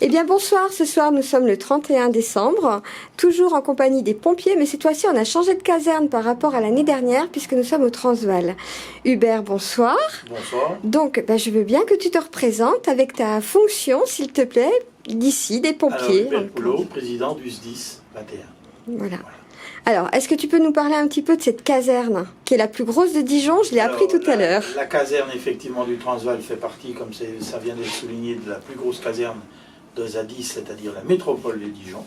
Eh bien bonsoir, ce soir nous sommes le 31 décembre, toujours en compagnie des pompiers, mais cette fois-ci on a changé de caserne par rapport à l'année dernière puisque nous sommes au Transvaal. Hubert, bonsoir. Bonsoir. Donc je veux bien que tu te représentes avec ta fonction, s'il te plaît, d'ici, des pompiers. Alors, Hubert Poulot, président du SDIS 21. Voilà. Alors, est-ce que tu peux nous parler un petit peu de cette caserne, qui est la plus grosse de Dijon? Je l'ai appris tout à l'heure. La caserne, effectivement, du Transvaal fait partie, comme ça vient d'être souligné, de la plus grosse caserne de Zadis, c'est-à-dire la métropole de Dijon,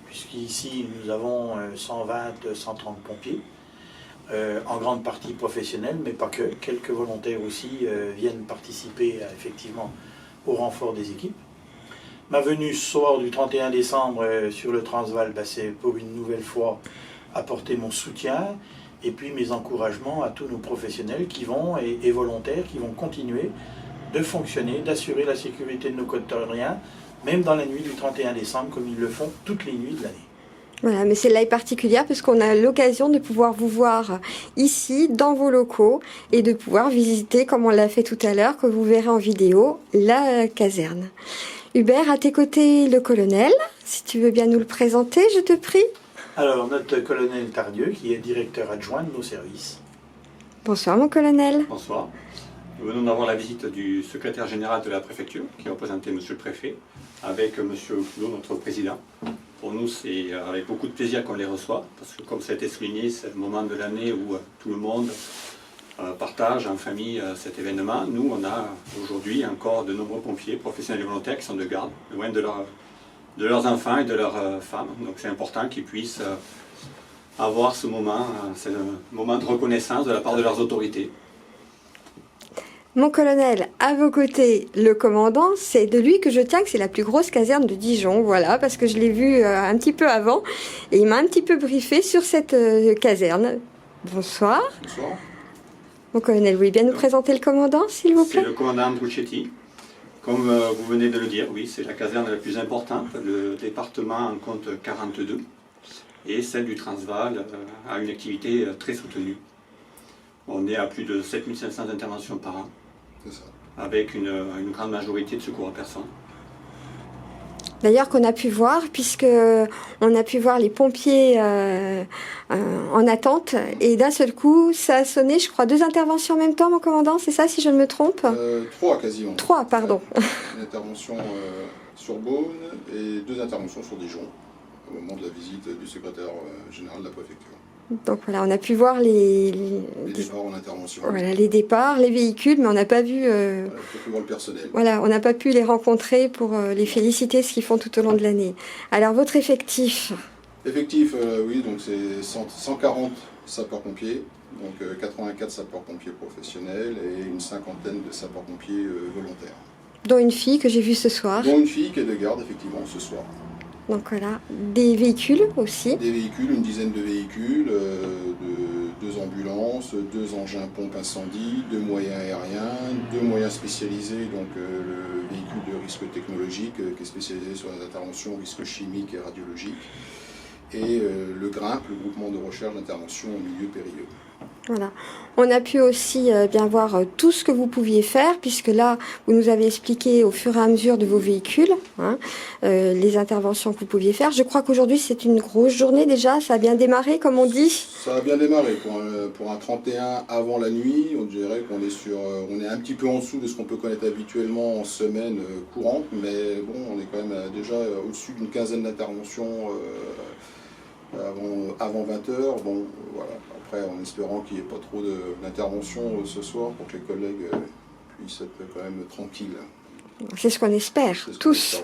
puisqu'ici nous avons 120-130 pompiers, en grande partie professionnels, mais pas que. Quelques volontaires aussi viennent participer effectivement au renfort des équipes. Ma venue ce soir du 31 décembre sur le Transvaal, c'est pour une nouvelle fois apporter mon soutien et puis mes encouragements à tous nos professionnels qui vont et volontaires qui vont continuer de fonctionner, d'assurer la sécurité de nos côtes-terriens, même dans la nuit du 31 décembre, comme ils le font toutes les nuits de l'année. Voilà, mais celle-là est particulière parce qu'on a l'occasion de pouvoir vous voir ici, dans vos locaux, et de pouvoir visiter, comme on l'a fait tout à l'heure, que vous verrez en vidéo, la caserne. Hubert, à tes côtés, le colonel, si tu veux bien nous le présenter, je te prie. Alors, notre colonel Tardieu, qui est directeur adjoint de nos services. Bonsoir, mon colonel. Bonsoir. Nous venons d'avoir la visite du secrétaire général de la préfecture, qui a représenté monsieur le préfet, avec monsieur Poulot, notre président. Pour nous, c'est avec beaucoup de plaisir qu'on les reçoit, parce que comme ça a été souligné, c'est le moment de l'année où tout le monde partage en famille cet événement. Nous, on a aujourd'hui encore de nombreux pompiers, professionnels et volontaires qui sont de garde, loin de leurs enfants et de leurs femmes. Donc c'est important qu'ils puissent avoir ce moment de reconnaissance de la part de leurs autorités. Mon colonel, à vos côtés, le commandant, c'est de lui que je tiens que c'est la plus grosse caserne de Dijon, voilà, parce que je l'ai vu un petit peu avant, et il m'a un petit peu briefé sur cette caserne. Bonsoir. Bonsoir. Mon colonel, vous voulez bien nous présenter le commandant, s'il vous plaît? C'est le commandant Bruchetti. Comme vous venez de le dire, oui, c'est la caserne la plus importante. Le département en compte 42, et celle du Transvaal a une activité très soutenue. On est à plus de 7500 interventions par an. Avec une grande majorité de secours à personne. D'ailleurs qu'on a pu voir, puisque on a pu voir les pompiers en attente, et d'un seul coup, ça a sonné, je crois, 2 interventions en même temps, mon commandant, c'est ça, si je ne me trompe? 3 quasiment. 3, pardon. Une intervention sur Beaune et 2 interventions sur Dijon, au moment de la visite du secrétaire général de la préfecture. Donc voilà, on a pu voir les départs en intervention. Voilà, les départs, les véhicules, mais on n'a pas vu... voir le personnel. Voilà, on n'a pas pu les rencontrer pour les féliciter, ce qu'ils font tout au long de l'année. Alors, votre effectif? Effectif, oui, donc c'est 140 sapeurs-pompiers, donc 84 sapeurs-pompiers professionnels et une cinquantaine de sapeurs-pompiers volontaires. Dont une fille que j'ai vue ce soir. Dont une fille qui est de garde, effectivement, ce soir. Donc voilà, des véhicules aussi. Des véhicules, une dizaine de véhicules, 2 ambulances, 2 engins pompe incendie, 2 moyens aériens, 2 moyens spécialisés, donc le véhicule de risque technologique qui est spécialisé sur les interventions risques chimiques et radiologiques, et le GRIMP, le groupement de recherche d'intervention en milieu périlleux. Voilà. On a pu aussi bien voir tout ce que vous pouviez faire, puisque là, vous nous avez expliqué au fur et à mesure de vos véhicules, les interventions que vous pouviez faire. Je crois qu'aujourd'hui, c'est une grosse journée déjà, ça a bien démarré, comme on dit. Ça a bien démarré. Pour un 31 avant la nuit, on dirait qu'on est on est un petit peu en dessous de ce qu'on peut connaître habituellement en semaine courante, mais bon, on est quand même déjà au-dessus d'une quinzaine d'interventions avant 20h. Bon, voilà. Après, en espérant qu'il n'y ait pas trop d'interventions ce soir pour que les collègues puissent être quand même tranquilles. C'est ce qu'on espère, tous.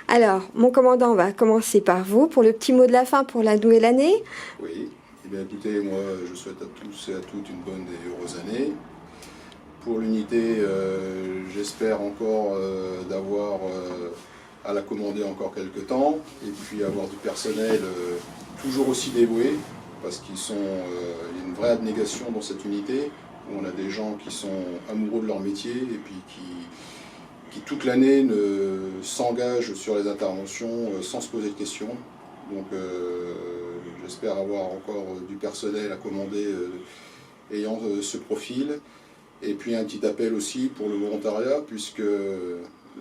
Alors, mon commandant, on va commencer par vous pour le petit mot de la fin pour la nouvelle année. Oui, eh bien écoutez, moi je souhaite à tous et à toutes une bonne et heureuse année. Pour l'unité, j'espère encore d'avoir à la commander encore quelques temps, et puis avoir du personnel toujours aussi dévoué, parce qu'il y a une vraie abnégation dans cette unité, où on a des gens qui sont amoureux de leur métier, et puis qui toute l'année s'engagent sur les interventions sans se poser de questions. Donc j'espère avoir encore du personnel à commander ayant ce profil. Et puis un petit appel aussi pour le volontariat, puisque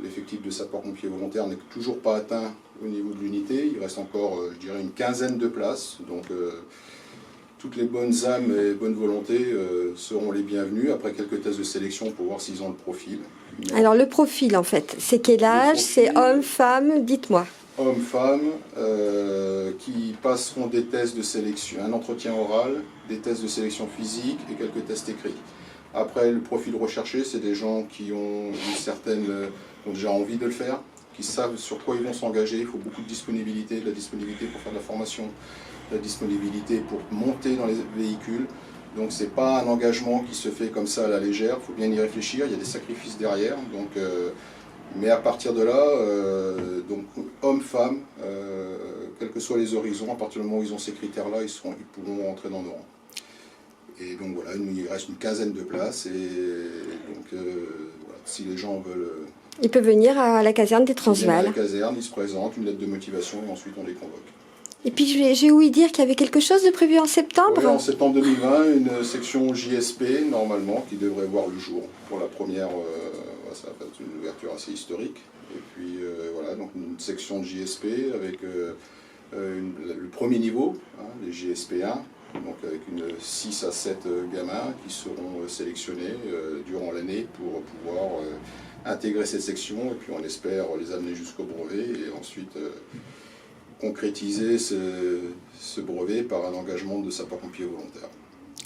l'effectif de sapeurs-pompiers volontaires n'est toujours pas atteint au niveau de l'unité. Il reste encore, je dirais, une quinzaine de places. Donc toutes les bonnes âmes et bonnes volontés seront les bienvenues après quelques tests de sélection pour voir s'ils ont le profil. Mais Alors le profil en fait, c'est quel âge? C'est homme, femme, dites-moi. hommes, femmes, qui passeront des tests de sélection, un entretien oral, des tests de sélection physique et quelques tests écrits. Après, le profil recherché, c'est des gens qui ont ont déjà envie de le faire, qui savent sur quoi ils vont s'engager. Il faut beaucoup de disponibilité pour faire de la formation, de la disponibilité pour monter dans les véhicules. Donc c'est pas un engagement qui se fait comme ça à la légère, il faut bien y réfléchir, il y a des sacrifices derrière. Donc, mais à partir de là, donc hommes, femmes, quels que soient les horizons, à partir du moment où ils ont ces critères-là, ils pourront rentrer dans nos rangs. Et donc voilà, il reste une quinzaine de places et donc voilà, si les gens veulent... Ils peuvent venir à la caserne des Transvaal. À la caserne, ils se présentent, une lettre de motivation et ensuite on les convoque. Et puis j'ai ouï dire qu'il y avait quelque chose de prévu en septembre. Oui, en septembre 2020, une section JSP normalement qui devrait voir le jour pour la première, ça va être une ouverture assez historique. Et puis voilà, donc une section de JSP avec le premier niveau, hein, les JSP1, donc avec 6 à 7 gamins qui seront sélectionnés durant l'année pour pouvoir intégrer cette section et puis on espère les amener jusqu'au brevet et ensuite concrétiser ce brevet par un engagement de sapeur-pompier volontaire.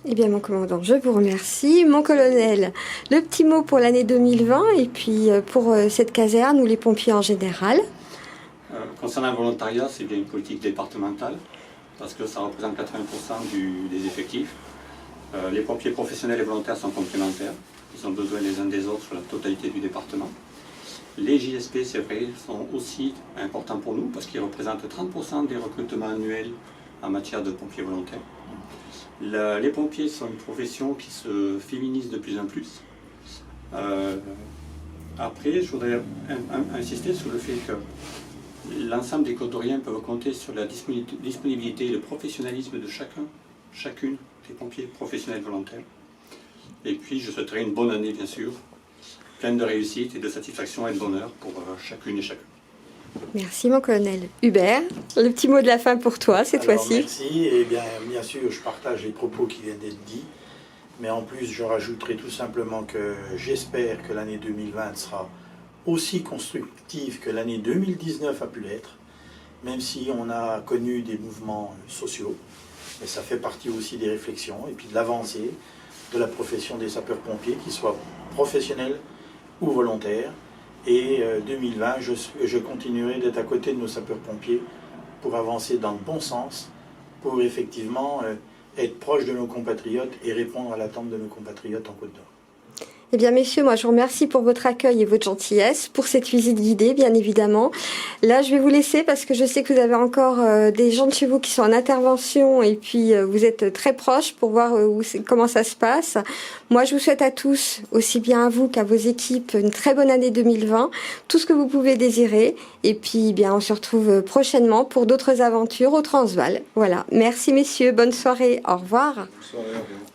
Eh bien, mon commandant, je vous remercie. Mon colonel, le petit mot pour l'année 2020 et puis pour cette caserne ou les pompiers en général. Concernant le volontariat, c'est bien une politique départementale parce que ça représente 80% des effectifs. Les pompiers professionnels et volontaires sont complémentaires. Ils ont besoin les uns des autres sur la totalité du département. Les JSP, c'est vrai, sont aussi importants pour nous parce qu'ils représentent 30% des recrutements annuels en matière de pompiers volontaires. Les pompiers sont une profession qui se féminise de plus en plus. Après, je voudrais insister sur le fait que l'ensemble des codoriens peuvent compter sur la disponibilité et le professionnalisme de chacune des pompiers professionnels volontaires. Et puis, je souhaiterais une bonne année, bien sûr, pleine de réussite et de satisfaction et de bonheur pour chacune et chacun. Merci, mon colonel. Hubert, le petit mot de la fin pour toi, cette fois-ci. Merci, et bien sûr, je partage les propos qui viennent d'être dits, mais en plus, je rajouterai tout simplement que j'espère que l'année 2020 sera aussi constructive que l'année 2019 a pu l'être, même si on a connu des mouvements sociaux, mais ça fait partie aussi des réflexions et puis de l'avancée de la profession des sapeurs-pompiers, qu'ils soient professionnels ou volontaires. Et 2020, je continuerai d'être à côté de nos sapeurs-pompiers pour avancer dans le bon sens, pour effectivement être proche de nos compatriotes et répondre à l'attente de nos compatriotes en Côte d'Or. Eh bien, messieurs, moi, je vous remercie pour votre accueil et votre gentillesse, pour cette visite guidée, bien évidemment. Là, je vais vous laisser parce que je sais que vous avez encore des gens de chez vous qui sont en intervention et puis vous êtes très proches pour voir comment ça se passe. Moi, je vous souhaite à tous, aussi bien à vous qu'à vos équipes, une très bonne année 2020, tout ce que vous pouvez désirer. Et puis, eh bien, on se retrouve prochainement pour d'autres aventures au Transvaal. Voilà. Merci, messieurs. Bonne soirée. Au revoir. Bonne soirée, au revoir.